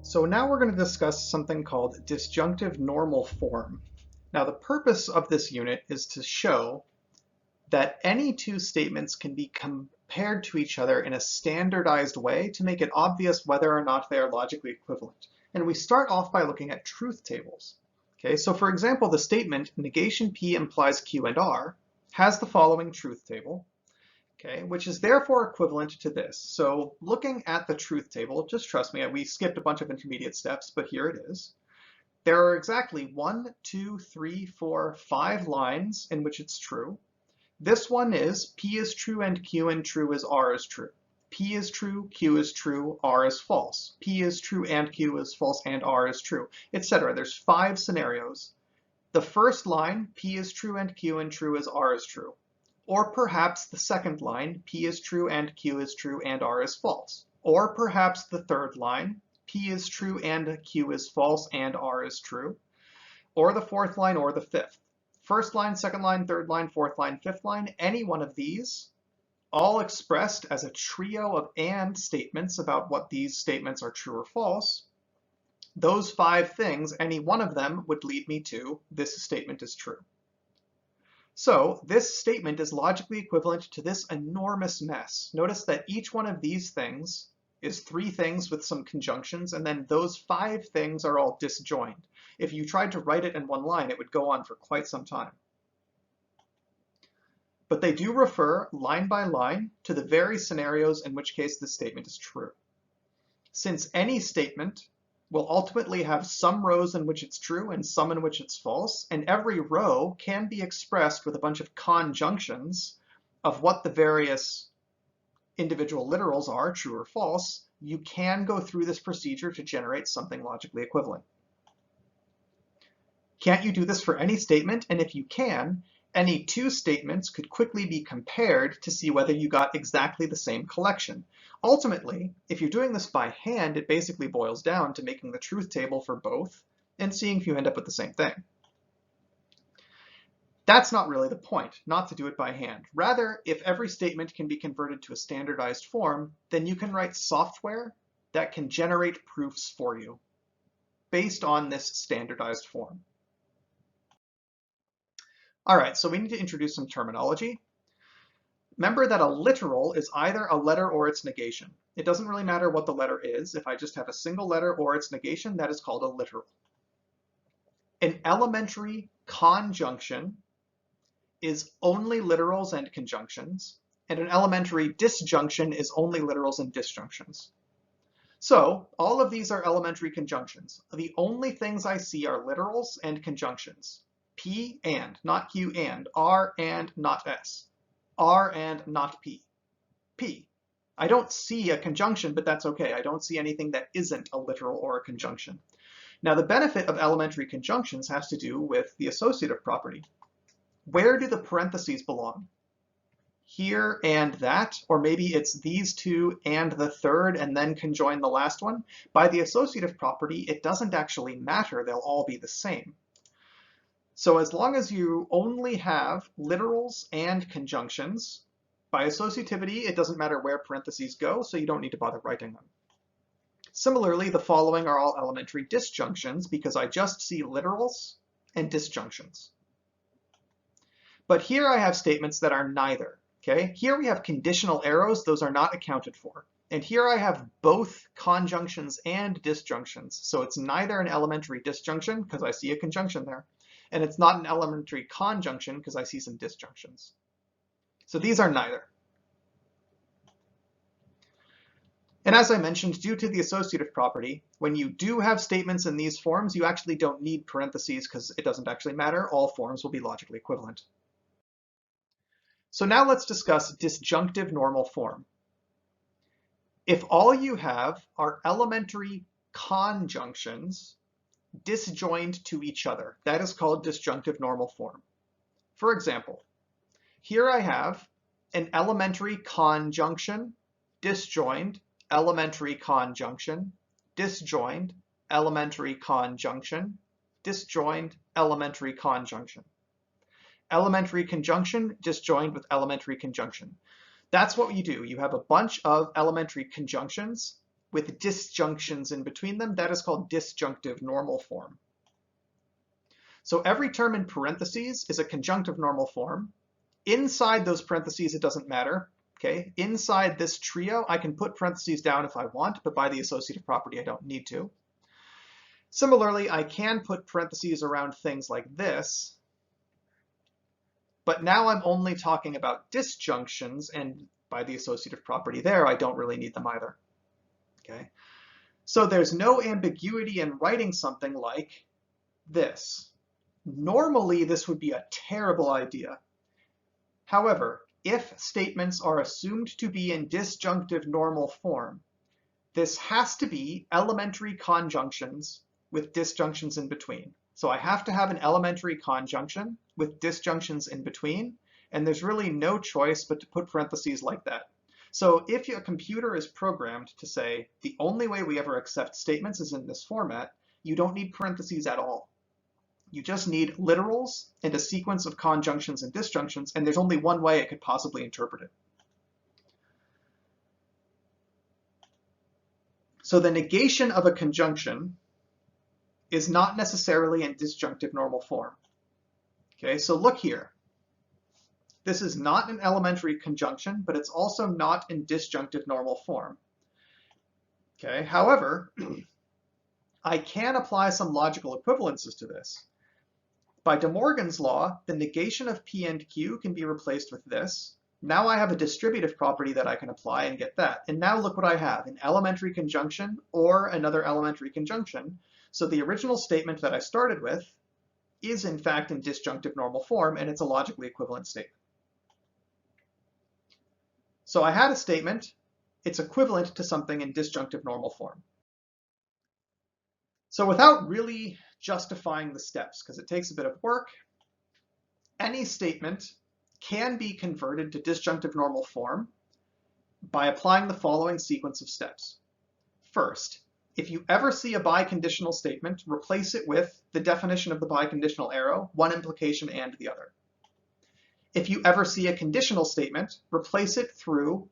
So now we're going to discuss something called disjunctive normal form. Now the purpose of this unit is to show that any two statements can be compared to each other in a standardized way to make it obvious whether or not they are logically equivalent. And we start off by looking at truth tables. Okay, so for example, the statement negation P implies Q and R has the following truth table. Okay, which is therefore equivalent to this. So looking at the truth table, just trust me, we skipped a bunch of intermediate steps, but here it is. There are exactly 1, 2, 3, 4, 5 lines in which it's true. This one is P is true and Q and true is R is true. P is true, Q is true, R is false. P is true and Q is false and R is true, etc. There's 5 scenarios. The first line, P is true and Q and true is R is true. Or perhaps the second line, P is true and Q is true and R is false. Or perhaps the third line, P is true and Q is false and R is true. Or the fourth line or the fifth. First line, second line, third line, fourth line, fifth line, any one of these, all expressed as a trio of and statements about what these statements are true or false. Those 5 things, any one of them would lead me to this statement is true. So this statement is logically equivalent to this enormous mess. Notice that each one of these things is 3 things with some conjunctions, and then those 5 things are all disjoined. If you tried to write it in one line, it would go on for quite some time. But they do refer line by line to the very scenarios in which case this statement is true. Since any statement will ultimately have some rows in which it's true and some in which it's false, and every row can be expressed with a bunch of conjunctions of what the various individual literals are, true or false, you can go through this procedure to generate something logically equivalent. Can't you do this for any statement? And if you can, any 2 statements could quickly be compared to see whether you got exactly the same collection. Ultimately, if you're doing this by hand, it basically boils down to making the truth table for both and seeing if you end up with the same thing. That's not really the point, not to do it by hand. Rather, if every statement can be converted to a standardized form, then you can write software that can generate proofs for you based on this standardized form. All right, so we need to introduce some terminology. Remember that a literal is either a letter or its negation. It doesn't really matter what the letter is. If I just have a single letter or its negation, that is called a literal. An elementary conjunction is only literals and conjunctions, and an elementary disjunction is only literals and disjunctions. So all of these are elementary conjunctions. The only things I see are literals and conjunctions. P and, not Q and, R and, not S. R and not P. P. I don't see a conjunction, but that's okay. I don't see anything that isn't a literal or a conjunction. Now the benefit of elementary conjunctions has to do with the associative property. Where do the parentheses belong? Here and that, or maybe it's these 2 and the third and then conjoin the last one. By the associative property, it doesn't actually matter. They'll all be the same. So as long as you only have literals and conjunctions, by associativity, it doesn't matter where parentheses go, so you don't need to bother writing them. Similarly, the following are all elementary disjunctions because I just see literals and disjunctions. But here I have statements that are neither. Okay? Here we have conditional arrows. Those are not accounted for. And here I have both conjunctions and disjunctions. So it's neither an elementary disjunction because I see a conjunction there. And it's not an elementary conjunction because I see some disjunctions. So these are neither. And as I mentioned, due to the associative property, when you do have statements in these forms, you actually don't need parentheses because it doesn't actually matter. All forms will be logically equivalent. So now let's discuss disjunctive normal form. If all you have are elementary conjunctions disjoined to each other, that is called disjunctive normal form. For example, here I have an elementary conjunction, disjoined, elementary conjunction, disjoined, elementary conjunction, disjoined, elementary conjunction. Elementary conjunction disjoined with elementary conjunction. That's what you do. You have a bunch of elementary conjunctions, with disjunctions in between them. That is called disjunctive normal form. So every term in parentheses is a conjunctive normal form. Inside those parentheses, it doesn't matter. Okay, inside this trio, I can put parentheses down if I want, but by the associative property, I don't need to. Similarly, I can put parentheses around things like this, but now I'm only talking about disjunctions, and by the associative property there, I don't really need them either. Okay, so there's no ambiguity in writing something like this. Normally, this would be a terrible idea. However, if statements are assumed to be in disjunctive normal form, this has to be elementary conjunctions with disjunctions in between. So I have to have an elementary conjunction with disjunctions in between, and there's really no choice but to put parentheses like that. So if a computer is programmed to say, the only way we ever accept statements is in this format, you don't need parentheses at all. You just need literals and a sequence of conjunctions and disjunctions, and there's only one way it could possibly interpret it. So the negation of a conjunction is not necessarily in disjunctive normal form. Okay, so look here. This is not an elementary conjunction, but it's also not in disjunctive normal form. Okay, however, I can apply some logical equivalences to this. By De Morgan's law, the negation of P and Q can be replaced with this. Now I have a distributive property that I can apply and get that. And now look what I have, an elementary conjunction or another elementary conjunction. So the original statement that I started with is in fact in disjunctive normal form, and it's a logically equivalent statement. So I had a statement, it's equivalent to something in disjunctive normal form. So without really justifying the steps, because it takes a bit of work, any statement can be converted to disjunctive normal form by applying the following sequence of steps. First, if you ever see a biconditional statement, replace it with the definition of the biconditional arrow, one implication and the other. If you ever see a conditional statement, replace it through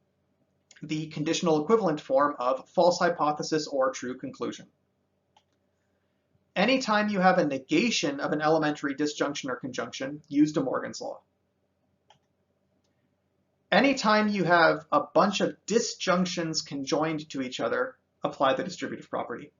the conditional equivalent form of false hypothesis or true conclusion. Anytime you have a negation of an elementary disjunction or conjunction, use De Morgan's law. Anytime you have a bunch of disjunctions conjoined to each other, apply the distributive property.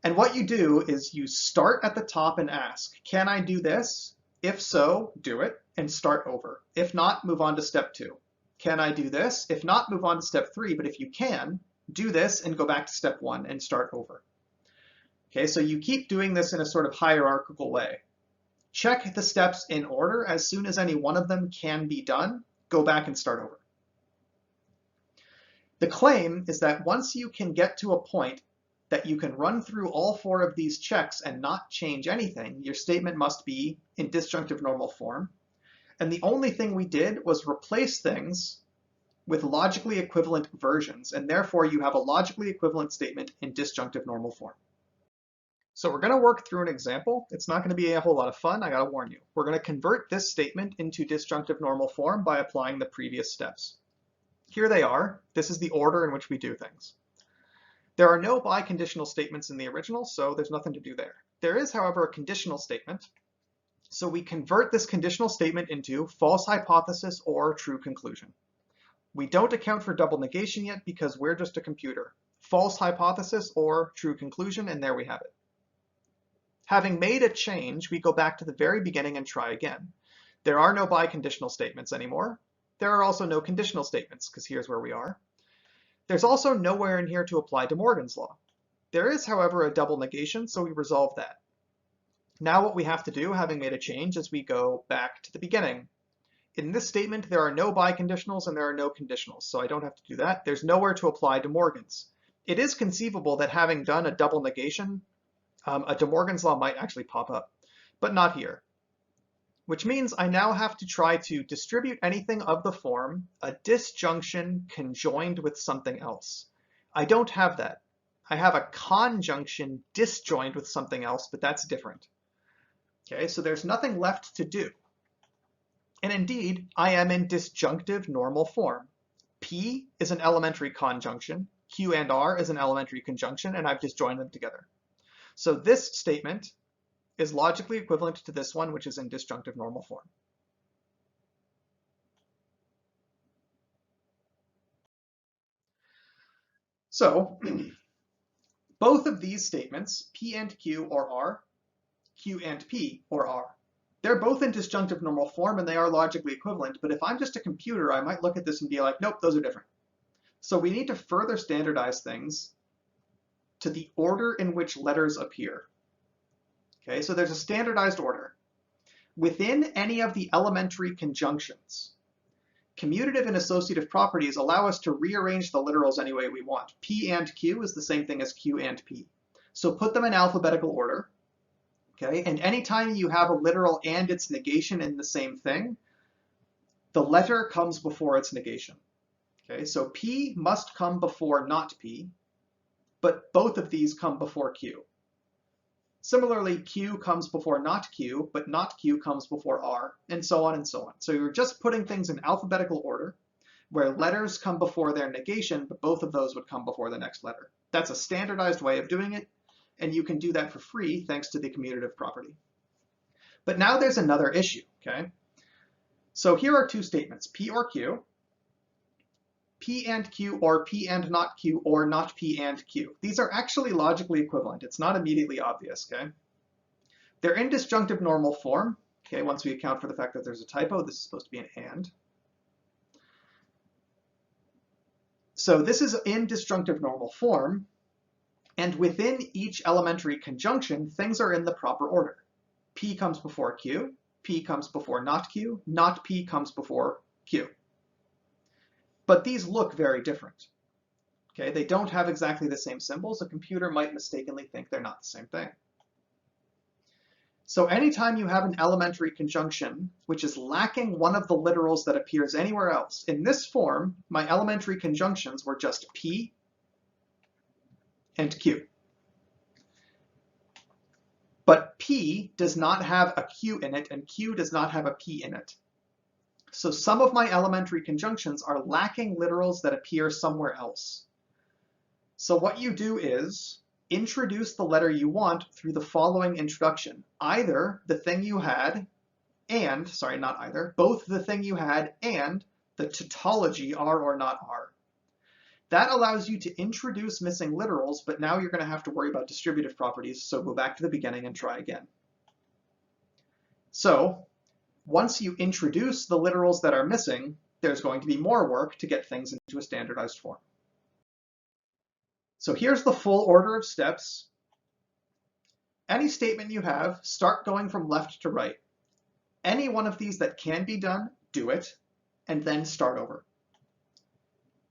And what you do is you start at the top and ask, can I do this? If so, do it and start over. If not, move on to step 2. Can I do this? If not, move on to step 3. But if you can, do this and go back to step 1 and start over. Okay, so you keep doing this in a sort of hierarchical way. Check the steps in order. As soon as any one of them can be done, go back and start over. The claim is that once you can get to a point that you can run through all 4 of these checks and not change anything, your statement must be in disjunctive normal form. And the only thing we did was replace things with logically equivalent versions, and therefore you have a logically equivalent statement in disjunctive normal form. So we're going to work through an example. It's not going to be a whole lot of fun, I gotta warn you. We're going to convert this statement into disjunctive normal form by applying the previous steps. Here they are. This is the order in which we do things. There are no biconditional statements in the original, so there's nothing to do there. There is, however, a conditional statement. So we convert this conditional statement into false hypothesis or true conclusion. We don't account for double negation yet because we're just a computer. False hypothesis or true conclusion, and there we have it. Having made a change, we go back to the very beginning and try again. There are no biconditional statements anymore. There are also no conditional statements, because here's where we are. There's also nowhere in here to apply De Morgan's law. There is, however, a double negation, so we resolve that. Now what we have to do, having made a change, is we go back to the beginning. In this statement, there are no biconditionals and there are no conditionals, so I don't have to do that. There's nowhere to apply De Morgan's. It is conceivable that having done a double negation, a De Morgan's law might actually pop up, but not here. Which means I now have to try to distribute anything of the form, a disjunction conjoined with something else. I don't have that. I have a conjunction disjoined with something else, but that's different. Okay, so there's nothing left to do. And indeed, I am in disjunctive normal form. P is an elementary conjunction. Q and R is an elementary conjunction, and I've just joined them together. So this statement is logically equivalent to this one, which is in disjunctive normal form. So both of these statements, P and Q or R, Q and P or R, they're both in disjunctive normal form and they are logically equivalent, but if I'm just a computer, I might look at this and be like, nope, those are different. So we need to further standardize things to the order in which letters appear. Okay, so there's a standardized order. Within any of the elementary conjunctions, commutative and associative properties allow us to rearrange the literals any way we want. P and Q is the same thing as Q and P. So put them in alphabetical order. Okay, and anytime you have a literal and its negation in the same thing, the letter comes before its negation. Okay, so P must come before not P, but both of these come before Q. Similarly, Q comes before not Q, but not Q comes before R, and so on and so on. So you're just putting things in alphabetical order, where letters come before their negation, but both of those would come before the next letter. That's a standardized way of doing it, and you can do that for free thanks to the commutative property. But now there's another issue, okay? So here are two statements, P or Q, P and Q, or P and not Q, or not P and Q. These are actually logically equivalent. It's not immediately obvious, okay? They're in disjunctive normal form, okay? Once we account for the fact that there's a typo, this is supposed to be an and. So this is in disjunctive normal form, and within each elementary conjunction, things are in the proper order. P comes before Q, P comes before not P comes before Q. But these look very different. Okay, they don't have exactly the same symbols. A computer might mistakenly think they're not the same thing. So anytime you have an elementary conjunction which is lacking one of the literals that appears anywhere else, in this form, my elementary conjunctions were just P and Q. But P does not have a Q in it, and Q does not have a P in it. So some of my elementary conjunctions are lacking literals that appear somewhere else. So what you do is introduce the letter you want through the following introduction. Either the thing you had and, sorry, not either, both the thing you had and the tautology R or not R. That allows you to introduce missing literals, but now you're going to have to worry about distributive properties, so go back to the beginning and try again. So once you introduce the literals that are missing, there's going to be more work to get things into a standardized form. So here's the full order of steps. Any statement you have, start going from left to right. Any one of these that can be done, do it, and then start over.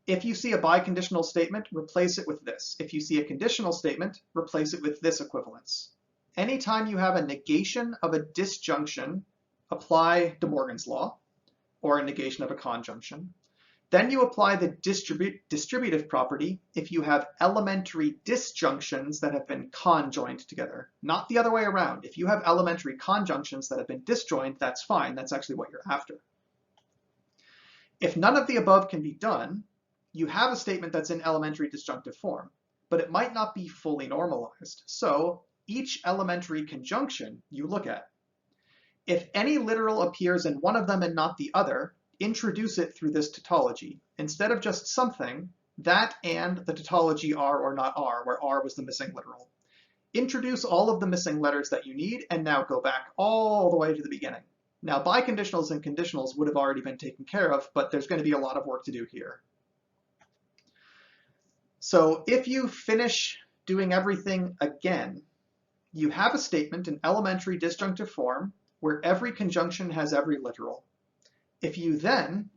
If you see a biconditional statement, replace it with this. If you see a conditional statement, replace it with this equivalence. Anytime you have a negation of a disjunction, apply De Morgan's law, or a negation of a conjunction. Then you apply the distributive property if you have elementary disjunctions that have been conjoined together, not the other way around. If you have elementary conjunctions that have been disjoined, that's fine. That's actually what you're after. If none of the above can be done, you have a statement that's in elementary disjunctive form, but it might not be fully normalized. So each elementary conjunction you look at. If any literal appears in one of them and not the other, introduce it through this tautology. Instead of just something, that and the tautology R or not R, where R was the missing literal. Introduce all of the missing letters that you need, and now go back all the way to the beginning. Now, biconditionals and conditionals would have already been taken care of, but there's going to be a lot of work to do here. So if you finish doing everything again, you have a statement in elementary disjunctive form where every conjunction has every literal. If you then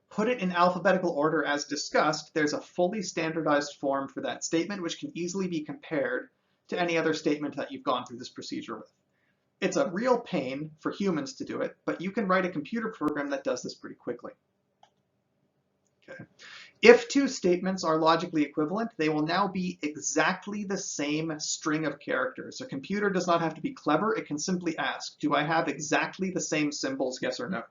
put it in alphabetical order as discussed, there's a fully standardized form for that statement, which can easily be compared to any other statement that you've gone through this procedure with. It's a real pain for humans to do it, but you can write a computer program that does this pretty quickly. Okay. If two statements are logically equivalent, they will now be exactly the same string of characters. A computer does not have to be clever. It can simply ask, do I have exactly the same symbols, yes or no?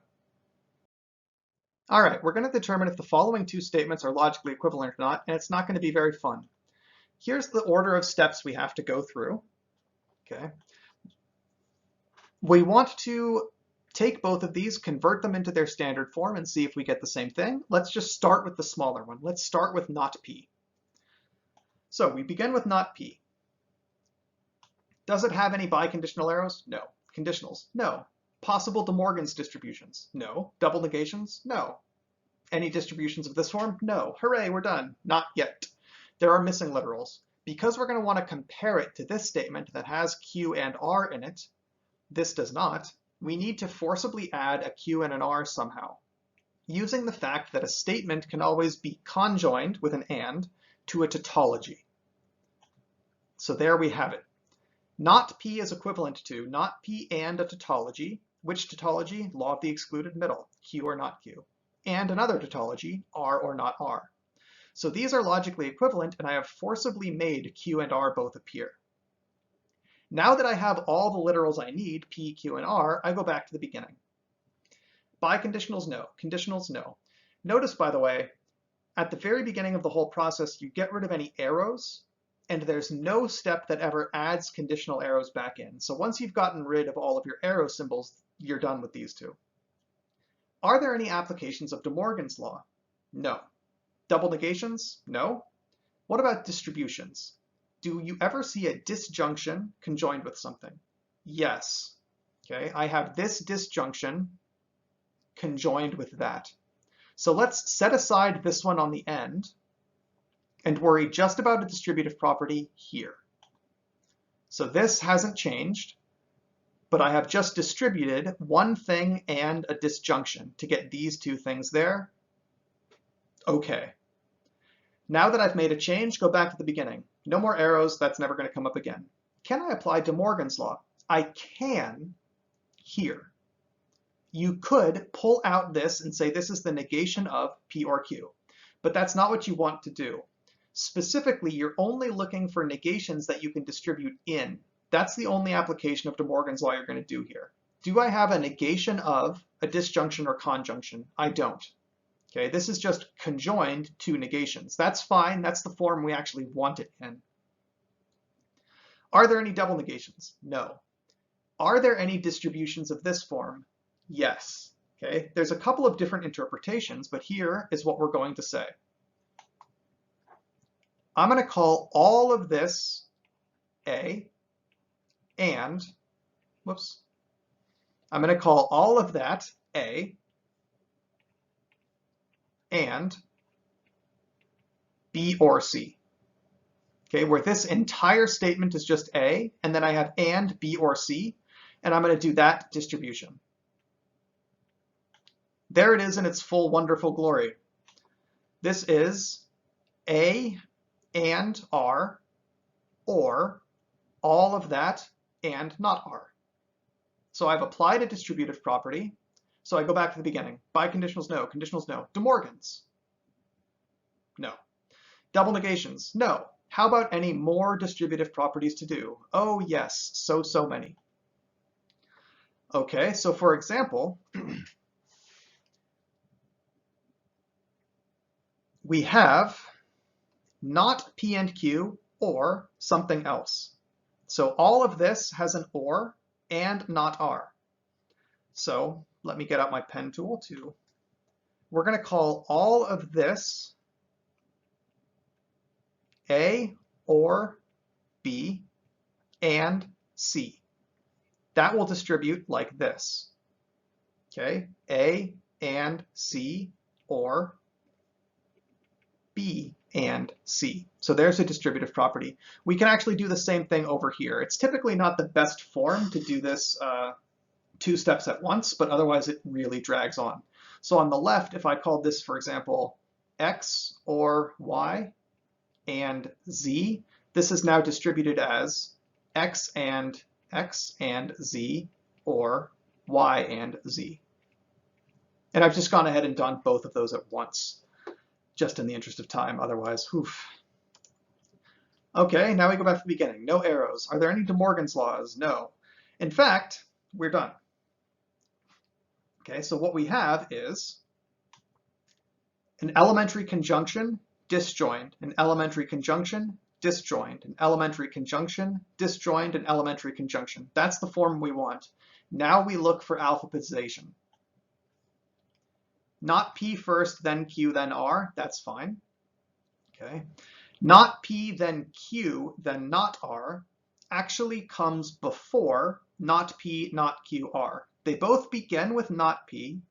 All right, we're going to determine if the following two statements are logically equivalent or not, and it's not going to be very fun. Here's the order of steps we have to go through. Okay. We want to take both of these, convert them into their standard form, and see if we get the same thing. Let's just start with the smaller one. Let's start with not P. So we begin with not P. Does it have any biconditional arrows? No. Conditionals? No. Possible De Morgan's distributions? No. Double negations? No. Any distributions of this form? No. Hooray, we're done. Not yet. There are missing literals. Because we're going to want to compare it to this statement that has Q and R in it, this does not, we need to forcibly add a Q and an R somehow, using the fact that a statement can always be conjoined with an and to a tautology. So there we have it. Not P is equivalent to not P and a tautology. Which tautology? Law of the excluded middle, Q or not Q. And another tautology, R or not R. So these are logically equivalent, and I have forcibly made Q and R both appear. Now that I have all the literals I need, P, Q, and R, I go back to the beginning. Biconditionals, no. Conditionals, no. Notice, by the way, at the very beginning of the whole process, you get rid of any arrows, and there's no step that ever adds conditional arrows back in. So once you've gotten rid of all of your arrow symbols, you're done with these two. Are there any applications of De Morgan's law? No. Double negations? No. What about distributions? Do you ever see a disjunction conjoined with something? Yes. Okay, I have this disjunction conjoined with that. So let's set aside this one on the end and worry just about a distributive property here. So this hasn't changed, but I have just distributed one thing and a disjunction to get these two things there. Okay. Now that I've made a change, go back to the beginning. No more arrows, that's never going to come up again. Can I apply De Morgan's law? I can here. You could pull out this and say this is the negation of P or Q, but that's not what you want to do. Specifically, you're only looking for negations that you can distribute in. That's the only application of De Morgan's law you're going to do here. Do I have a negation of a disjunction or conjunction? I don't. Okay, this is just conjoined to negations. That's fine. That's the form we actually want it in. Are there any double negations? No. Are there any distributions of this form? Yes. Okay, there's a couple of different interpretations, but here is what we're going to say. I'm going to call all of this A, and, whoops, I'm going to call all of that A, and B or C. Okay, where this entire statement is just A, and then I have and B or C, and I'm going to do that distribution. There it is in its full wonderful glory. This is A and R, or all of that and not R. So I've applied a distributive property. So I go back to the beginning. Biconditionals, no. Conditionals, no. De Morgan's? No. Double negations? No. How about any more distributive properties to do? Oh yes, so many. Okay, so for example, we have not P and Q or something else. So all of this has an or and not R. So let me get out my pen tool too. We're going to call all of this A or B and C. That will distribute like this. Okay, A and C or B and C. So there's a distributive property. We can actually do the same thing over here. It's typically not the best form to do this two steps at once, but otherwise it really drags on. So on the left, if I called this, for example, X or Y and Z, this is now distributed as X and Z or Y and Z. And I've just gone ahead and done both of those at once, just in the interest of time, otherwise, oof. Okay, now we go back to the beginning. No arrows. Are there any De Morgan's laws? No. In fact, we're done. Okay, so what we have is An elementary conjunction, disjoined. An elementary conjunction, disjoined. An elementary conjunction, disjoined, an elementary conjunction. That's the form we want. Now we look for alphabetization. Not P first, then Q, then R. That's fine. Okay. Not P, then Q, then not R actually comes before not P, not Q, R. They both begin with not P.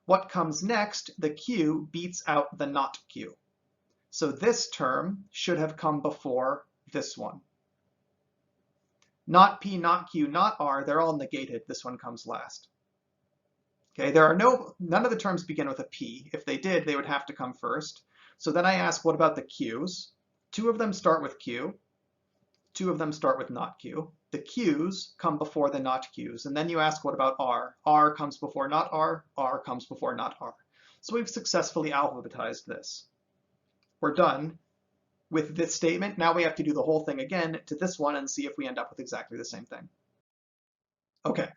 What comes next, the Q beats out the not Q. So this term should have come before this one. Not P, not Q, not R, they're all negated. This one comes last. Okay, none of the terms begin with a P. If they did, they would have to come first. So then I ask, what about the Qs? Two of them start with Q. Two of them start with not Q. The Qs come before the not Qs. And then you ask, what about R? R comes before not R. R comes before not R. So we've successfully alphabetized this. We're done with this statement. Now we have to do the whole thing again to this one and see if we end up with exactly the same thing. Okay,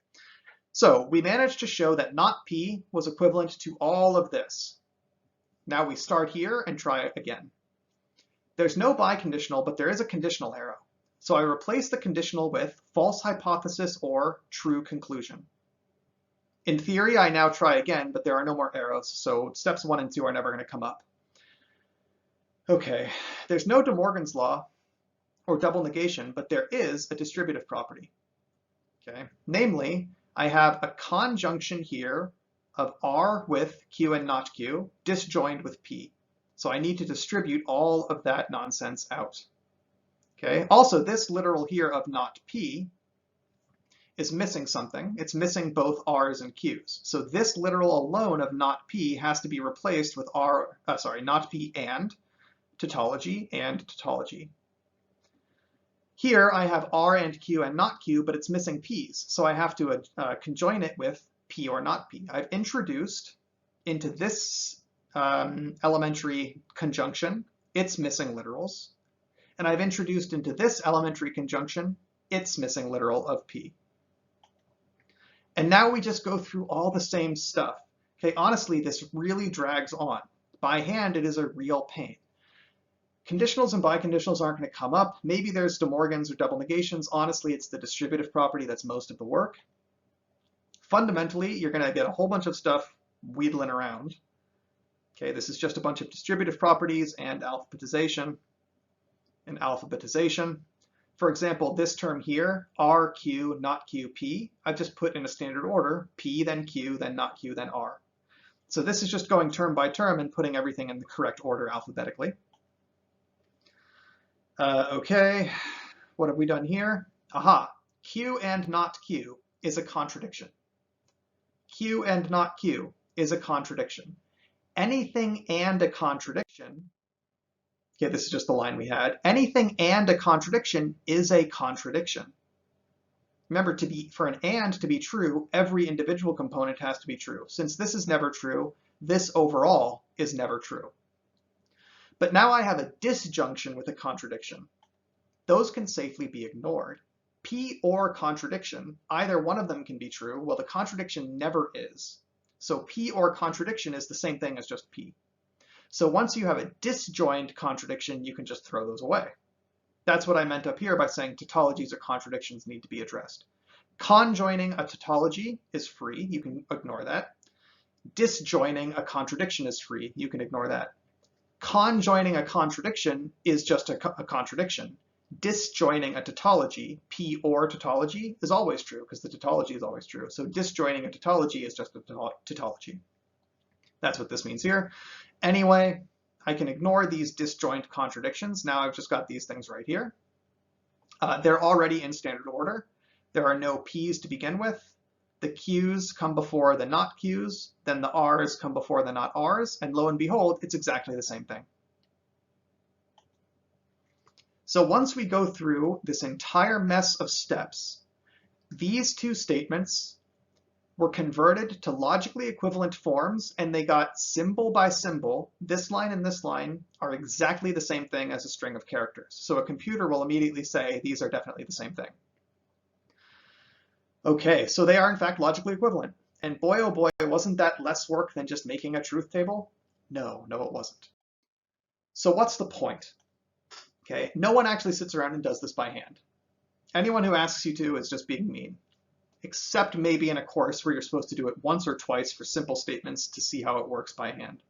so we managed to show that not P was equivalent to all of this. Now we start here and try it again. There's no biconditional, but there is a conditional arrow. So I replace the conditional with false hypothesis or true conclusion. In theory, I now try again, but there are no more arrows, so steps 1 and 2 are never going to come up. Okay, there's no De Morgan's law or double negation, but there is a distributive property. Okay, namely, I have a conjunction here of R with Q and not Q, disjoined with P. So I need to distribute all of that nonsense out. Okay, also this literal here of not P is missing something. It's missing both R's and Q's. So this literal alone of not P has to be replaced with not P and tautology and tautology. Here I have R and Q and not Q, but it's missing P's. So I have to conjoin it with P or not P. I've introduced into this elementary conjunction its missing literals. And I've introduced into this elementary conjunction its missing literal of P. And now we just go through all the same stuff. Okay, honestly, this really drags on. By hand, it is a real pain. Conditionals and biconditionals aren't going to come up. Maybe there's De Morgan's or double negations. Honestly, it's the distributive property that's most of the work. Fundamentally, you're going to get a whole bunch of stuff wheedling around. Okay, this is just a bunch of distributive properties and alphabetization. For example, this term here, R, Q, not Q, P, I've just put in a standard order, P, then Q, then not Q, then R. So this is just going term by term and putting everything in the correct order alphabetically. Okay, what have we done here? Aha, Q and not Q is a contradiction. Q and not Q is a contradiction. Anything and a contradiction, okay, this is just the line we had. Anything and a contradiction is a contradiction. Remember, for an and to be true, every individual component has to be true. Since this is never true, this overall is never true. But now I have a disjunction with a contradiction. Those can safely be ignored. P or contradiction, either one of them can be true. Well, the contradiction never is. So P or contradiction is the same thing as just P. So once you have a disjoint contradiction, you can just throw those away. That's what I meant up here by saying tautologies or contradictions need to be addressed. Conjoining a tautology is free. You can ignore that. Disjoining a contradiction is free. You can ignore that. Conjoining a contradiction is just a contradiction. Disjoining a tautology, P or tautology, is always true because the tautology is always true. So disjoining a tautology is just a tautology. That's what this means here. Anyway, I can ignore these disjoint contradictions. Now I've just got these things right here. They're already in standard order. There are no P's to begin with. The Q's come before the not Q's, then the R's come before the not R's, and lo and behold, it's exactly the same thing. So once we go through this entire mess of steps, these two statements were converted to logically equivalent forms, and they got symbol by symbol. This line and this line are exactly the same thing as a string of characters. So a computer will immediately say, these are definitely the same thing. Okay, so they are in fact logically equivalent. And boy, oh boy, wasn't that less work than just making a truth table? No, it wasn't. So what's the point? Okay, no one actually sits around and does this by hand. Anyone who asks you to is just being mean, except maybe in a course where you're supposed to do it once or twice for simple statements to see how it works by hand.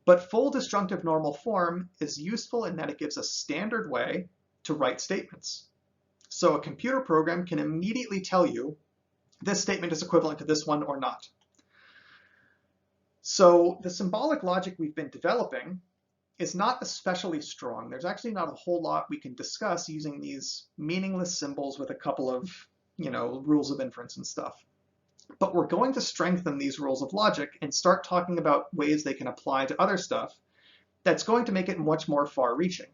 But full disjunctive normal form is useful in that it gives a standard way to write statements. So a computer program can immediately tell you this statement is equivalent to this one or not. So the symbolic logic we've been developing is not especially strong. There's actually not a whole lot we can discuss using these meaningless symbols with a couple of, rules of inference and stuff. But we're going to strengthen these rules of logic and start talking about ways they can apply to other stuff that's going to make it much more far-reaching.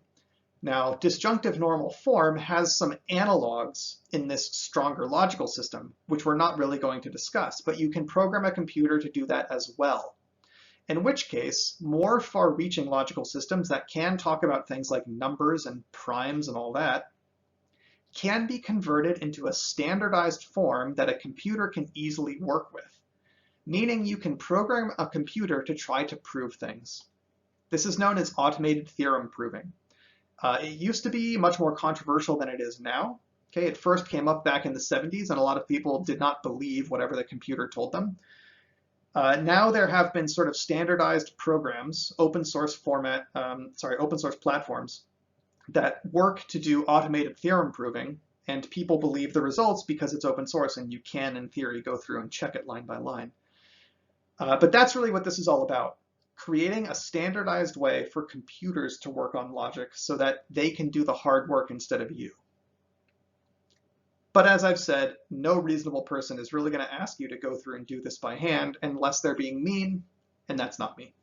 Now, disjunctive normal form has some analogs in this stronger logical system, which we're not really going to discuss, but you can program a computer to do that as well. In which case, more far-reaching logical systems that can talk about things like numbers and primes and all that can be converted into a standardized form that a computer can easily work with, meaning you can program a computer to try to prove things. This is known as automated theorem proving. It used to be much more controversial than it is now. Okay, it first came up back in the 70s, and a lot of people did not believe whatever the computer told them. Now there have been sort of standardized programs, open source platforms that work to do automated theorem proving, and people believe the results because it's open source and you can, in theory, go through and check it line by line. But that's really what this is all about, creating a standardized way for computers to work on logic so that they can do the hard work instead of you. But as I've said, no reasonable person is really going to ask you to go through and do this by hand unless they're being mean, and that's not me.